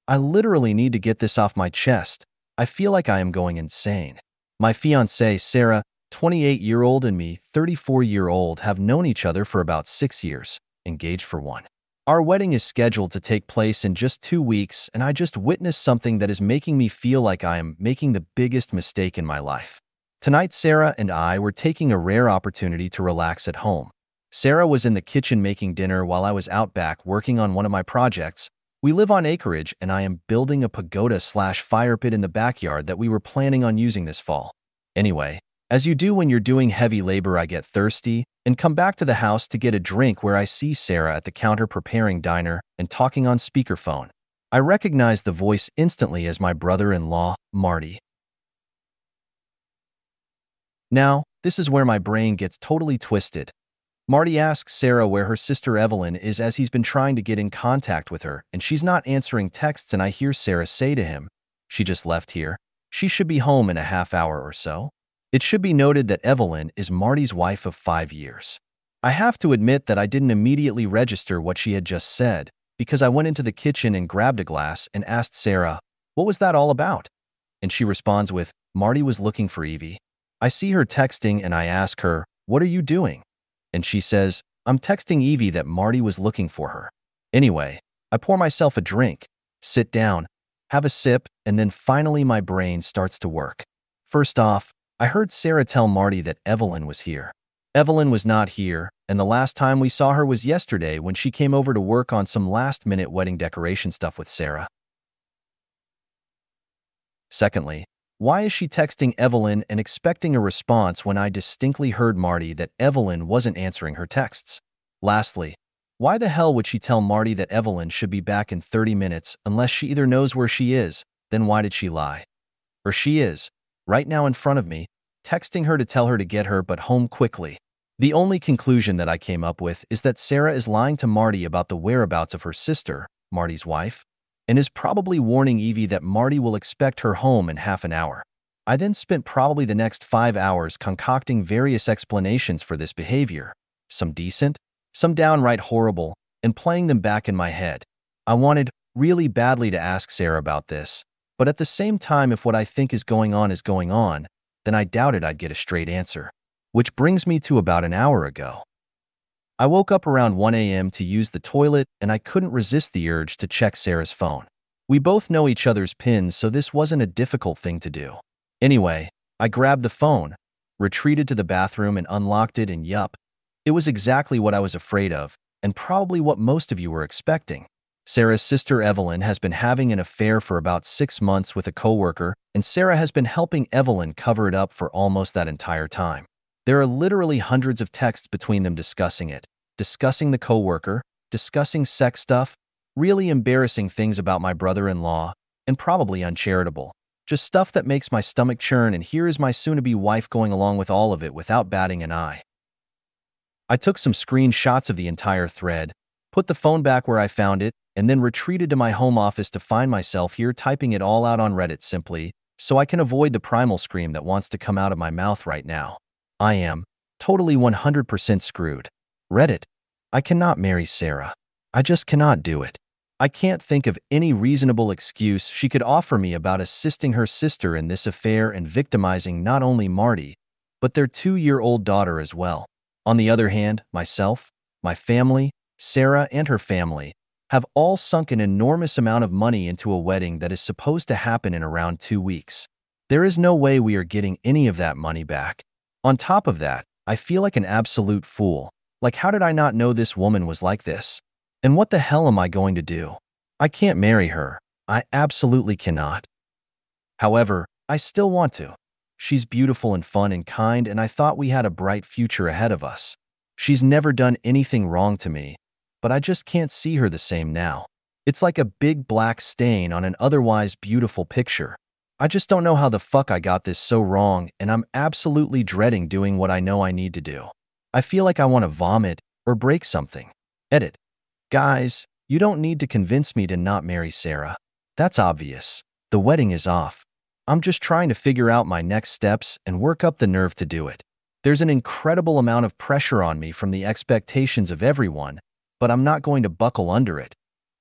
I literally need to get this off my chest. I feel like I am going insane. My fiancée, Sarah, 28-year-old, and me, 34-year-old, have known each other for about 6 years, engaged for one. Our wedding is scheduled to take place in just 2 weeks, and I just witnessed something that is making me feel like I am making the biggest mistake in my life. Tonight, Sarah and I were taking a rare opportunity to relax at home. Sarah was in the kitchen making dinner while I was out back working on one of my projects. We live on acreage, and I am building a pagoda/fire pit in the backyard that we were planning on using this fall. Anyway, as you do when you're doing heavy labor, I get thirsty and come back to the house to get a drink where I see Sarah at the counter preparing dinner and talking on speakerphone. I recognize the voice instantly as my brother-in-law, Marty. Now, this is where my brain gets totally twisted. Marty asks Sarah where her sister Evelyn is as he's been trying to get in contact with her, and she's not answering texts, and I hear Sarah say to him, "She just left here. She should be home in a half hour or so." It should be noted that Evelyn is Marty's wife of 5 years. I have to admit that I didn't immediately register what she had just said, because I went into the kitchen and grabbed a glass and asked Sarah, "What was that all about?" And she responds with, "Marty was looking for Evie." I see her texting and I ask her, "What are you doing?" And she says, "I'm texting Evie that Marty was looking for her." Anyway, I pour myself a drink, sit down, have a sip, and then finally my brain starts to work. First off, I heard Sarah tell Marty that Evelyn was here. Evelyn was not here, and the last time we saw her was yesterday when she came over to work on some last-minute wedding decoration stuff with Sarah. Secondly, why is she texting Evelyn and expecting a response when I distinctly heard Marty that Evelyn wasn't answering her texts? Lastly, why the hell would she tell Marty that Evelyn should be back in 30 minutes unless she either knows where she is, then why did she lie? Or she is, right now in front of me, texting her to tell her to get her but home quickly. The only conclusion that I came up with is that Sarah is lying to Marty about the whereabouts of her sister, Marty's wife, and is probably warning Evie that Marty will expect her home in half an hour. I then spent probably the next 5 hours concocting various explanations for this behavior, some decent, some downright horrible, and playing them back in my head. I wanted really badly to ask Sarah about this, but at the same time, if what I think is going on, then I doubted I'd get a straight answer. Which brings me to about an hour ago. I woke up around 1 a.m. to use the toilet, and I couldn't resist the urge to check Sarah's phone. We both know each other's pins, so this wasn't a difficult thing to do. Anyway, I grabbed the phone, retreated to the bathroom and unlocked it, and yup, it was exactly what I was afraid of, and probably what most of you were expecting. Sarah's sister Evelyn has been having an affair for about 6 months with a coworker, and Sarah has been helping Evelyn cover it up for almost that entire time. There are literally hundreds of texts between them discussing it, discussing the coworker, discussing sex stuff, really embarrassing things about my brother-in-law, and probably uncharitable. Just stuff that makes my stomach churn, and here is my soon-to-be wife going along with all of it without batting an eye. I took some screenshots of the entire thread, put the phone back where I found it, and then retreated to my home office to find myself here typing it all out on Reddit simply so I can avoid the primal scream that wants to come out of my mouth right now. I am totally 100% screwed. Reddit. I cannot marry Sarah. I just cannot do it. I can't think of any reasonable excuse she could offer me about assisting her sister in this affair and victimizing not only Marty, but their 2-year-old daughter as well. On the other hand, myself, my family, Sarah and her family, have all sunk an enormous amount of money into a wedding that is supposed to happen in around 2 weeks. There is no way we are getting any of that money back. On top of that, I feel like an absolute fool. Like, how did I not know this woman was like this? And what the hell am I going to do? I can't marry her. I absolutely cannot. However, I still want to. She's beautiful and fun and kind, and I thought we had a bright future ahead of us. She's never done anything wrong to me, but I just can't see her the same now. It's like a big black stain on an otherwise beautiful picture. I just don't know how the fuck I got this so wrong, and I'm absolutely dreading doing what I know I need to do. I feel like I want to vomit or break something. Edit. Guys, you don't need to convince me to not marry Sarah. That's obvious. The wedding is off. I'm just trying to figure out my next steps and work up the nerve to do it. There's an incredible amount of pressure on me from the expectations of everyone, but I'm not going to buckle under it.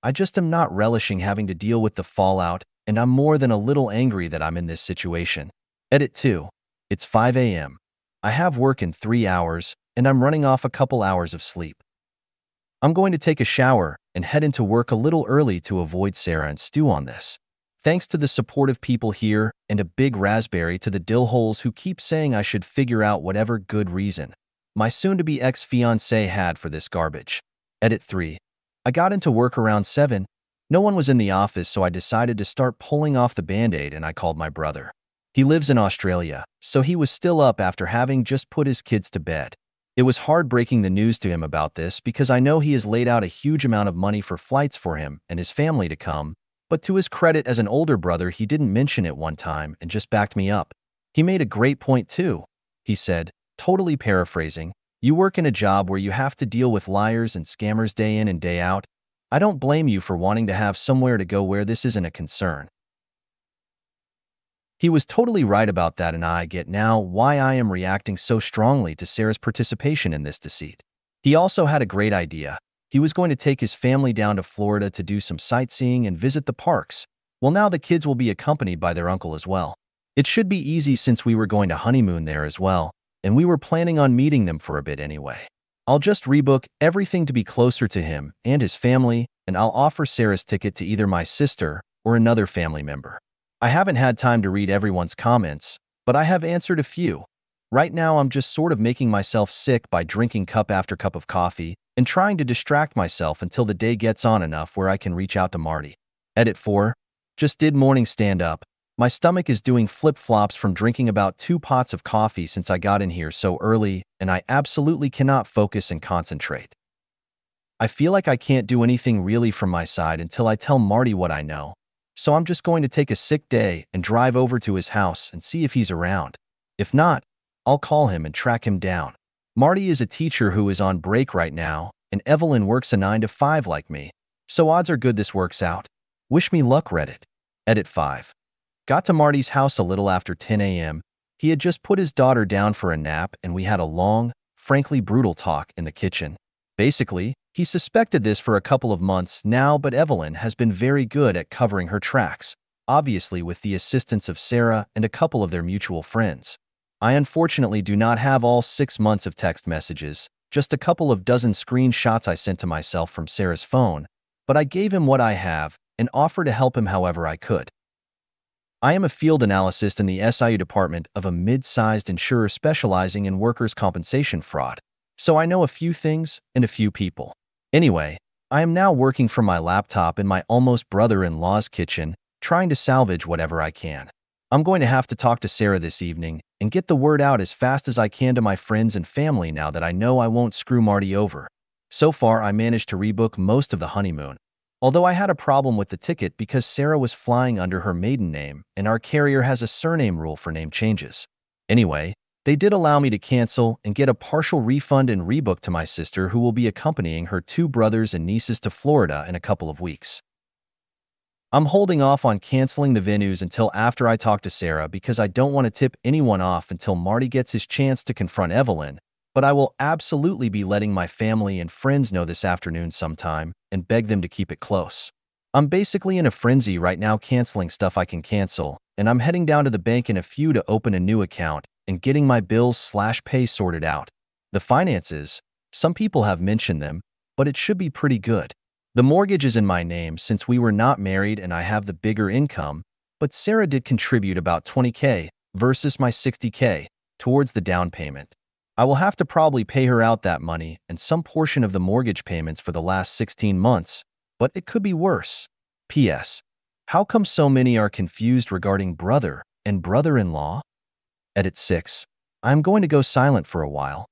I just am not relishing having to deal with the fallout, and I'm more than a little angry that I'm in this situation. Edit 2. It's 5 a.m. I have work in 3 hours, and I'm running off a couple hours of sleep. I'm going to take a shower and head into work a little early to avoid Sarah and Stu on this. Thanks to the supportive people here and a big raspberry to the dillholes who keep saying I should figure out whatever good reason my soon-to-be ex-fiancé had for this garbage. Edit 3. I got into work around 7. No one was in the office, so I decided to start pulling off the band-aid and I called my brother. He lives in Australia, so he was still up after having just put his kids to bed. It was hard breaking the news to him about this because I know he has laid out a huge amount of money for flights for him and his family to come, but to his credit as an older brother, he didn't mention it one time and just backed me up. He made a great point too. He said, totally paraphrasing, "You work in a job where you have to deal with liars and scammers day in and day out. I don't blame you for wanting to have somewhere to go where this isn't a concern." He was totally right about that, and I get now why I am reacting so strongly to Sarah's participation in this deceit. He also had a great idea. He was going to take his family down to Florida to do some sightseeing and visit the parks. Well, now the kids will be accompanied by their uncle as well. It should be easy since we were going to honeymoon there as well, and we were planning on meeting them for a bit anyway. I'll just rebook everything to be closer to him and his family, and I'll offer Sarah's ticket to either my sister or another family member. I haven't had time to read everyone's comments, but I have answered a few. Right now, I'm just sort of making myself sick by drinking cup after cup of coffee and trying to distract myself until the day gets on enough where I can reach out to Marty. Edit 4. Just did morning stand-up. My stomach is doing flip-flops from drinking about 2 pots of coffee since I got in here so early, and I absolutely cannot focus and concentrate. I feel like I can't do anything really from my side until I tell Marty what I know. So I'm just going to take a sick day and drive over to his house and see if he's around. If not, I'll call him and track him down. Marty is a teacher who is on break right now, and Evelyn works a 9 to 5 like me. So odds are good this works out. Wish me luck, Reddit. Edit 5. Got to Marty's house a little after 10 a.m. He had just put his daughter down for a nap, and we had a long, frankly brutal talk in the kitchen. Basically, he suspected this for a couple of months now, but Evelyn has been very good at covering her tracks, obviously with the assistance of Sarah and a couple of their mutual friends. I unfortunately do not have all 6 months of text messages, just a couple of dozen screenshots I sent to myself from Sarah's phone, but I gave him what I have and offered to help him however I could. I am a field analyst in the SIU department of a mid-sized insurer specializing in workers' compensation fraud, so I know a few things and a few people. Anyway, I am now working from my laptop in my almost brother-in-law's kitchen, trying to salvage whatever I can. I'm going to have to talk to Sarah this evening and get the word out as fast as I can to my friends and family now that I know I won't screw Marty over. So far, I managed to rebook most of the honeymoon, although I had a problem with the ticket because Sarah was flying under her maiden name and our carrier has a surname rule for name changes. Anyway, they did allow me to cancel and get a partial refund and rebook to my sister, who will be accompanying her 2 brothers and nieces to Florida in a couple of weeks. I'm holding off on canceling the venues until after I talk to Sarah because I don't want to tip anyone off until Marty gets his chance to confront Evelyn, but I will absolutely be letting my family and friends know this afternoon sometime and beg them to keep it close. I'm basically in a frenzy right now, canceling stuff I can cancel, and I'm heading down to the bank in a few to open a new account and getting my bills/pay sorted out. The finances, some people have mentioned them, but it should be pretty good. The mortgage is in my name since we were not married and I have the bigger income, but Sarah did contribute about $20K versus my $60K towards the down payment. I will have to probably pay her out that money and some portion of the mortgage payments for the last 16 months, but it could be worse. P.S. How come so many are confused regarding brother and brother-in-law? Edit 6. I'm going to go silent for a while.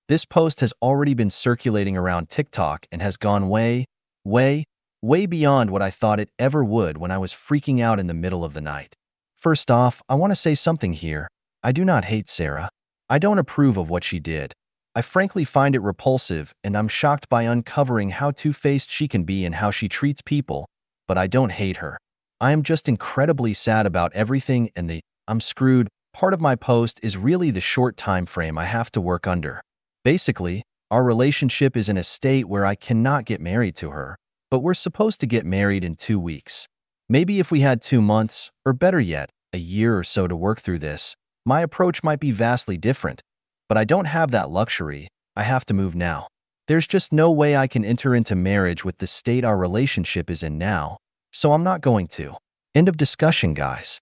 This post has already been circulating around TikTok and has gone way beyond what I thought it ever would when I was freaking out in the middle of the night. First off, I want to say something here. I do not hate Sarah. I don't approve of what she did. I frankly find it repulsive, and I'm shocked by uncovering how two-faced she can be and how she treats people, but I don't hate her. I am just incredibly sad about everything, and the "I'm screwed" part of my post is really the short time frame I have to work under. Basically, our relationship is in a state where I cannot get married to her, but we're supposed to get married in 2 weeks. Maybe if we had 2 months, or better yet, a year or so to work through this, my approach might be vastly different. But I don't have that luxury. I have to move now. There's just no way I can enter into marriage with the state our relationship is in now, so I'm not going to. End of discussion, guys.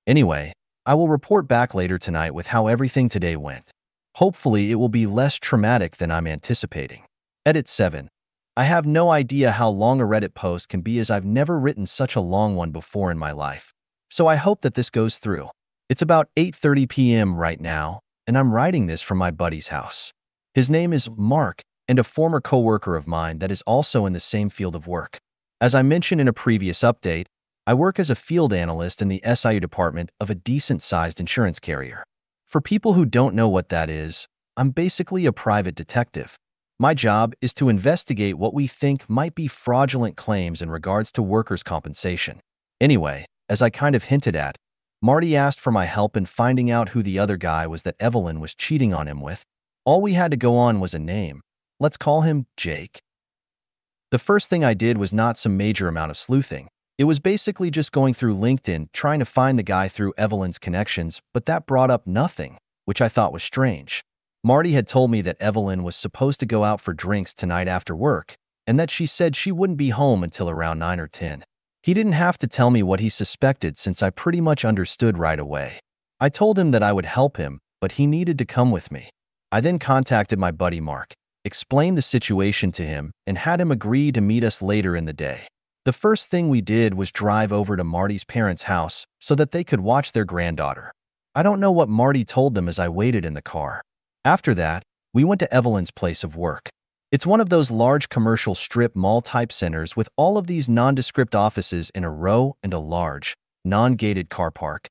Anyway, I will report back later tonight with how everything today went. Hopefully, it will be less traumatic than I'm anticipating. Edit 7. I have no idea how long a Reddit post can be, as I've never written such a long one before in my life. So I hope that this goes through. It's about 8:30 p.m. right now, and I'm writing this from my buddy's house. His name is Mark, and a former coworker of mine that is also in the same field of work. As I mentioned in a previous update, I work as a field analyst in the SIU department of a decent-sized insurance carrier. For people who don't know what that is, I'm basically a private detective. My job is to investigate what we think might be fraudulent claims in regards to workers' compensation. Anyway, as I kind of hinted at, Marty asked for my help in finding out who the other guy was that Evelyn was cheating on him with. All we had to go on was a name. Let's call him Jake. The first thing I did was not some major amount of sleuthing. It was basically just going through LinkedIn trying to find the guy through Evelyn's connections, but that brought up nothing, which I thought was strange. Marty had told me that Evelyn was supposed to go out for drinks tonight after work, and that she said she wouldn't be home until around 9 or 10. He didn't have to tell me what he suspected since I pretty much understood right away. I told him that I would help him, but he needed to come with me. I then contacted my buddy Mark, explained the situation to him, and had him agree to meet us later in the day. The first thing we did was drive over to Marty's parents' house so that they could watch their granddaughter. I don't know what Marty told them as I waited in the car. After that, we went to Evelyn's place of work. It's one of those large commercial strip mall-type centers with all of these nondescript offices in a row and a large, non-gated car park.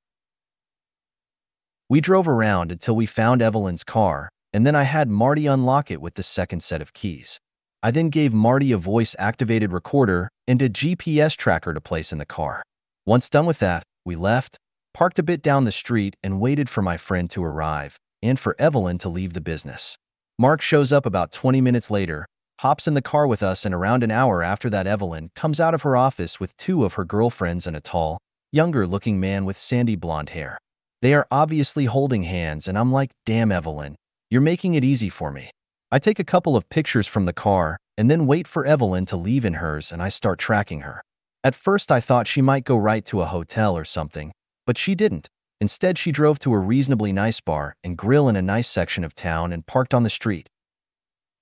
We drove around until we found Evelyn's car, and then I had Marty unlock it with the second set of keys. I then gave Marty a voice-activated recorder and a GPS tracker to place in the car. Once done with that, we left, parked a bit down the street, and waited for my friend to arrive, and for Evelyn to leave the business. Mark shows up about 20 minutes later, hops in the car with us, and around an hour after that, Evelyn comes out of her office with two of her girlfriends and a tall, younger-looking man with sandy blonde hair. They are obviously holding hands, and I'm like, damn, Evelyn, you're making it easy for me. I take a couple of pictures from the car and then wait for Evelyn to leave in hers, and I start tracking her. At first I thought she might go right to a hotel or something, but she didn't. Instead, she drove to a reasonably nice bar and grill in a nice section of town and parked on the street.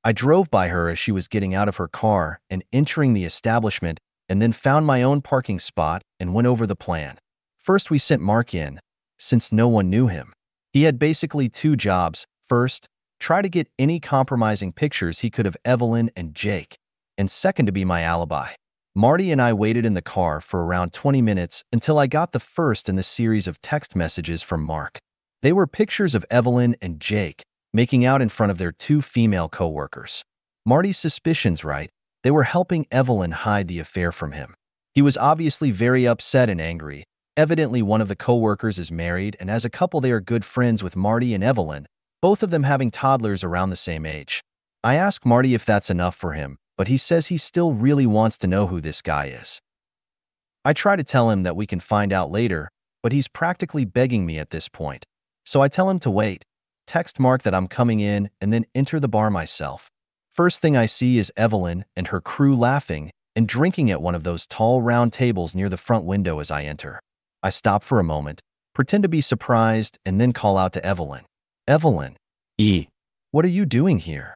I drove by her as she was getting out of her car and entering the establishment, and then found my own parking spot and went over the plan. First, we sent Mark in, since no one knew him. He had basically two jobs. First, try to get any compromising pictures he could of Evelyn and Jake, and second, to be my alibi. Marty and I waited in the car for around 20 minutes until I got the first in the series of text messages from Mark. They were pictures of Evelyn and Jake making out in front of their two female co-workers. Marty's suspicions right, they were helping Evelyn hide the affair from him. He was obviously very upset and angry. Evidently, one of the co-workers is married, and as a couple they are good friends with Marty and Evelyn, both of them having toddlers around the same age. I ask Marty if that's enough for him, but he says he still really wants to know who this guy is. I try to tell him that we can find out later, but he's practically begging me at this point. So I tell him to wait, text Mark that I'm coming in, and then enter the bar myself. First thing I see is Evelyn and her crew laughing and drinking at one of those tall round tables near the front window as I enter. I stop for a moment, pretend to be surprised, and then call out to Evelyn. Evelyn, what are you doing here?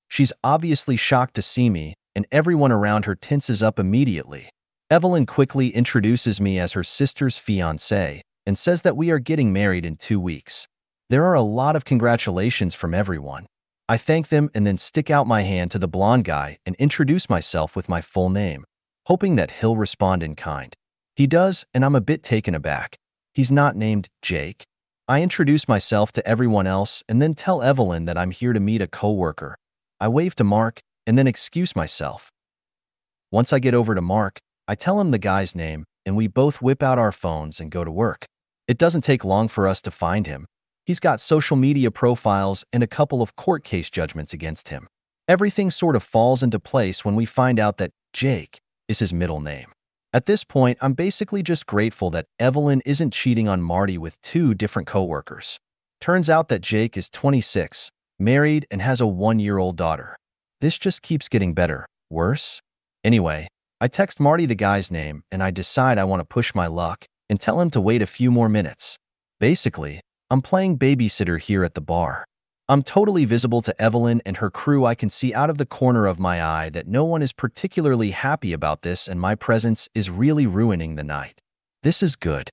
She's obviously shocked to see me, and everyone around her tenses up immediately. Evelyn quickly introduces me as her sister's fiancé and says that we are getting married in 2 weeks. There are a lot of congratulations from everyone. I thank them and then stick out my hand to the blonde guy and introduce myself with my full name, hoping that he'll respond in kind. He does, and I'm a bit taken aback. He's not named Jake. I introduce myself to everyone else and then tell Evelyn that I'm here to meet a coworker. I wave to Mark and then excuse myself. Once I get over to Mark, I tell him the guy's name, and we both whip out our phones and go to work. It doesn't take long for us to find him. He's got social media profiles and a couple of court case judgments against him. Everything sort of falls into place when we find out that Jake is his middle name. At this point, I'm basically just grateful that Evelyn isn't cheating on Marty with two different coworkers. Turns out that Jake is 26, married, and has a 1-year-old daughter. This just keeps getting better. Worse? Anyway, I text Marty the guy's name, and I decide I want to push my luck and tell him to wait a few more minutes. Basically, I'm playing babysitter here at the bar. I'm totally visible to Evelyn and her crew. I can see out of the corner of my eye that no one is particularly happy about this, and my presence is really ruining the night. This is good.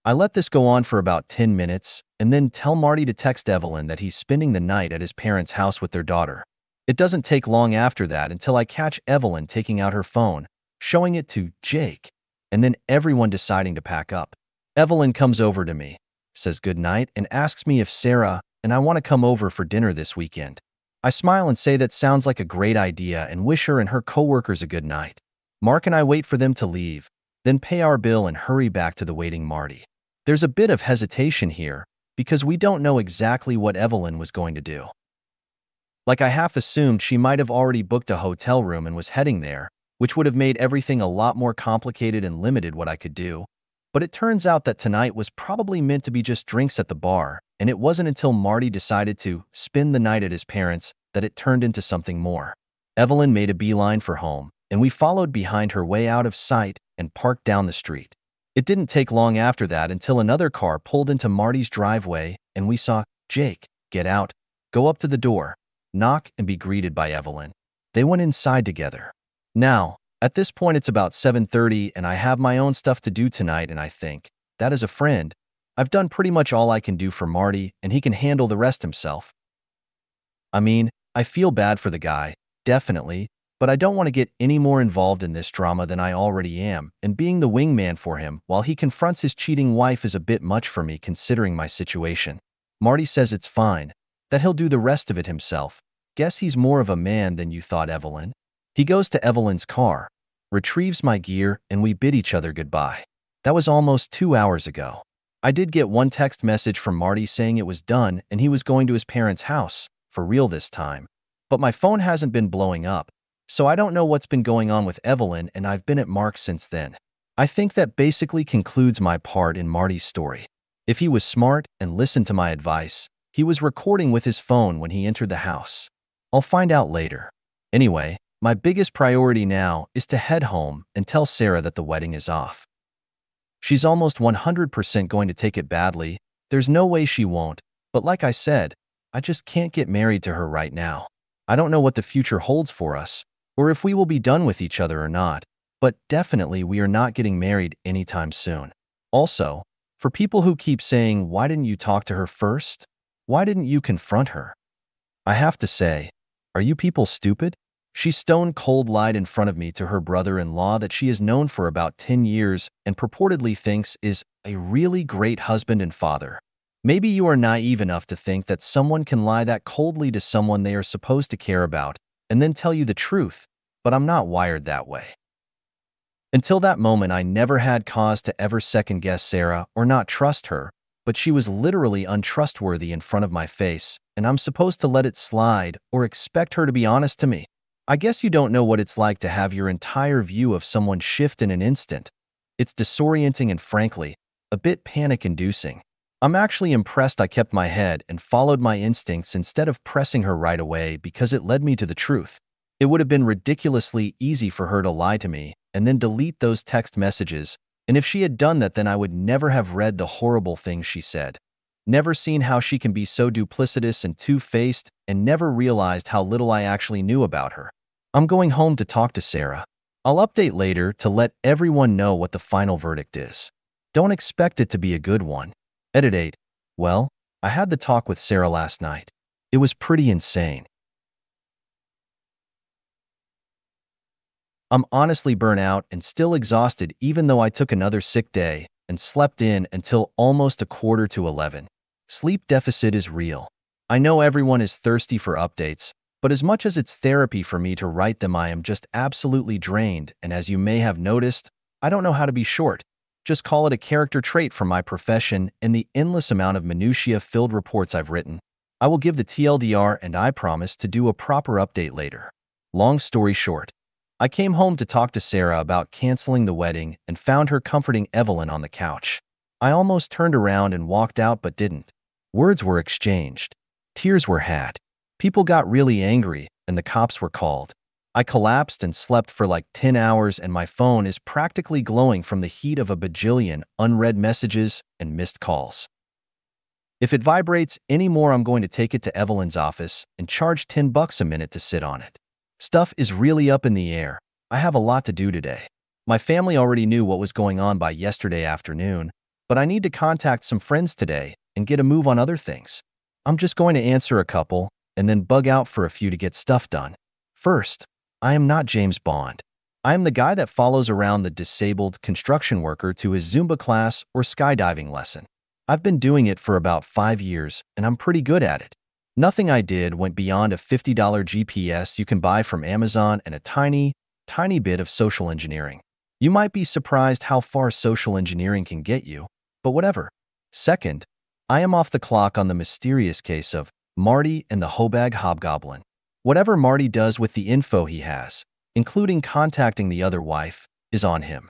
I let this go on for about 10 minutes and then tell Marty to text Evelyn that he's spending the night at his parents' house with their daughter. It doesn't take long after that until I catch Evelyn taking out her phone, showing it to Jake, and then everyone deciding to pack up. Evelyn comes over to me, says goodnight, and asks me if Sarah and I want to come over for dinner this weekend. I smile and say that sounds like a great idea and wish her and her coworkers a good night. Mark and I wait for them to leave, then pay our bill and hurry back to the waiting Marty. There's a bit of hesitation here because we don't know exactly what Evelyn was going to do. Like, I half assumed she might have already booked a hotel room and was heading there, which would have made everything a lot more complicated and limited what I could do. But it turns out that tonight was probably meant to be just drinks at the bar, and it wasn't until Marty decided to spend the night at his parents' that it turned into something more. Evelyn made a beeline for home, and we followed behind her way out of sight and parked down the street. It didn't take long after that until another car pulled into Marty's driveway, and we saw Jake get out, go up to the door, knock, and be greeted by Evelyn. They went inside together. Now, at this point, it's about 7:30, and I have my own stuff to do tonight, and I think that as a friend, I've done pretty much all I can do for Marty, and he can handle the rest himself. I mean, I feel bad for the guy, definitely, but I don't want to get any more involved in this drama than I already am, and being the wingman for him while he confronts his cheating wife is a bit much for me considering my situation. Marty says it's fine, that he'll do the rest of it himself. Guess he's more of a man than you thought, Evelyn. He goes to Evelyn's car, retrieves my gear, and we bid each other goodbye. That was almost 2 hours ago. I did get one text message from Marty saying it was done and he was going to his parents' house, for real this time. But my phone hasn't been blowing up, so I don't know what's been going on with Evelyn, and I've been at Mark since then. I think that basically concludes my part in Marty's story. If he was smart and listened to my advice, he was recording with his phone when he entered the house. I'll find out later. Anyway, my biggest priority now is to head home and tell Sarah that the wedding is off. She's almost 100% going to take it badly. There's no way she won't, but like I said, I just can't get married to her right now. I don't know what the future holds for us, or if we will be done with each other or not, but definitely we are not getting married anytime soon. Also, for people who keep saying, why didn't you talk to her first? Why didn't you confront her? I have to say, are you people stupid? She stone cold lied in front of me to her brother-in-law that she has known for about 10 years and purportedly thinks is a really great husband and father. Maybe you are naive enough to think that someone can lie that coldly to someone they are supposed to care about and then tell you the truth, but I'm not wired that way. Until that moment, I never had cause to ever second-guess Sarah or not trust her, but she was literally untrustworthy in front of my face, and I'm supposed to let it slide or expect her to be honest to me. I guess you don't know what it's like to have your entire view of someone shift in an instant. It's disorienting and, frankly, a bit panic-inducing. I'm actually impressed I kept my head and followed my instincts instead of pressing her right away because it led me to the truth. It would have been ridiculously easy for her to lie to me and then delete those text messages, and if she had done that, then I would never have read the horrible things she said. Never seen how she can be so duplicitous and two-faced, and never realized how little I actually knew about her. I'm going home to talk to Sarah. I'll update later to let everyone know what the final verdict is. Don't expect it to be a good one. Edit 8. Well, I had the talk with Sarah last night. It was pretty insane. I'm honestly burnt out and still exhausted even though I took another sick day and slept in until almost 11:15. Sleep deficit is real. I know everyone is thirsty for updates, but as much as it's therapy for me to write them, I am just absolutely drained, and as you may have noticed, I don't know how to be short. Just call it a character trait from my profession and the endless amount of minutiae-filled reports I've written. I will give the TLDR, and I promise to do a proper update later. Long story short, I came home to talk to Sarah about canceling the wedding and found her comforting Evelyn on the couch. I almost turned around and walked out but didn't. Words were exchanged. Tears were had. People got really angry and the cops were called. I collapsed and slept for like 10 hours and my phone is practically glowing from the heat of a bajillion unread messages and missed calls. If it vibrates anymore, I'm going to take it to Evelyn's office and charge $10 a minute to sit on it. Stuff is really up in the air. I have a lot to do today. My family already knew what was going on by yesterday afternoon, but I need to contact some friends today and get a move on other things. I'm just going to answer a couple and then bug out for a few to get stuff done. First, I am not James Bond. I am the guy that follows around the disabled construction worker to his Zumba class or skydiving lesson. I've been doing it for about 5 years, and I'm pretty good at it. Nothing I did went beyond a $50 GPS you can buy from Amazon and a tiny, tiny bit of social engineering. You might be surprised how far social engineering can get you, but whatever. Second, I am off the clock on the mysterious case of Marty and the Hobag Hobgoblin. Whatever Marty does with the info he has, including contacting the other wife, is on him.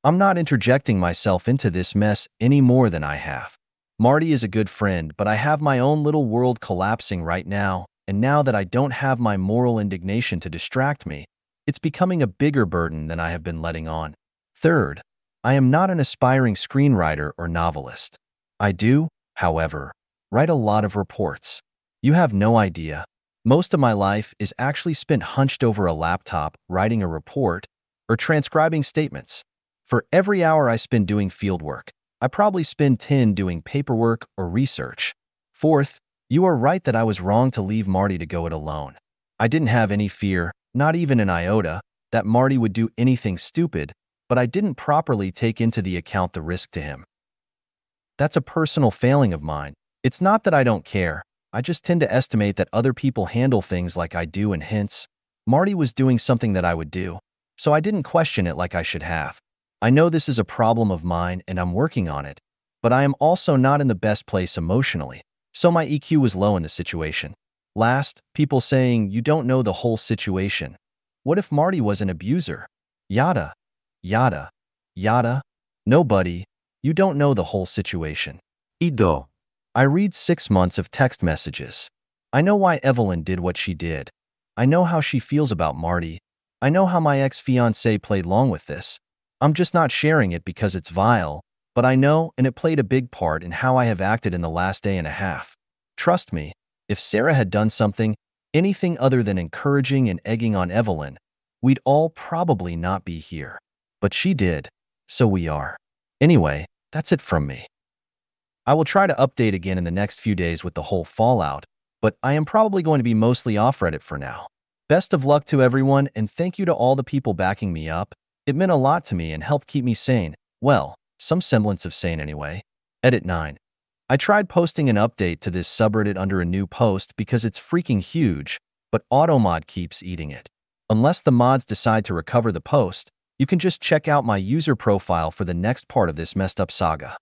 I'm not interjecting myself into this mess any more than I have. Marty is a good friend, but I have my own little world collapsing right now, and now that I don't have my moral indignation to distract me, it's becoming a bigger burden than I have been letting on. Third, I am not an aspiring screenwriter or novelist. I do, however, write a lot of reports. You have no idea. Most of my life is actually spent hunched over a laptop writing a report or transcribing statements. For every hour I spend doing fieldwork, I probably spend 10 doing paperwork or research. Fourth, you are right that I was wrong to leave Marty to go it alone. I didn't have any fear, not even an iota, that Marty would do anything stupid, but I didn't properly take into the account the risk to him. That's a personal failing of mine. It's not that I don't care. I just tend to estimate that other people handle things like I do, and hence, Marty was doing something that I would do, so I didn't question it like I should have. I know this is a problem of mine and I'm working on it, but I am also not in the best place emotionally, so my EQ was low in the situation. Last, people saying you don't know the whole situation. What if Marty was an abuser? Yada, yada, yada. No, buddy, you don't know the whole situation. Ido. I read 6 months of text messages. I know why Evelyn did what she did. I know how she feels about Marty. I know how my ex-fiancé played along with this. I'm just not sharing it because it's vile, but I know, and it played a big part in how I have acted in the last day and a half. Trust me, if Sarah had done something, anything other than encouraging and egging on Evelyn, we'd all probably not be here. But she did, so we are. Anyway, that's it from me. I will try to update again in the next few days with the whole fallout, but I am probably going to be mostly off Reddit for now. Best of luck to everyone, and thank you to all the people backing me up. It meant a lot to me and helped keep me sane. Well, some semblance of sane anyway. Edit 9. I tried posting an update to this subreddit under a new post because it's freaking huge, but AutoMod keeps eating it. Unless the mods decide to recover the post, you can just check out my user profile for the next part of this messed up saga.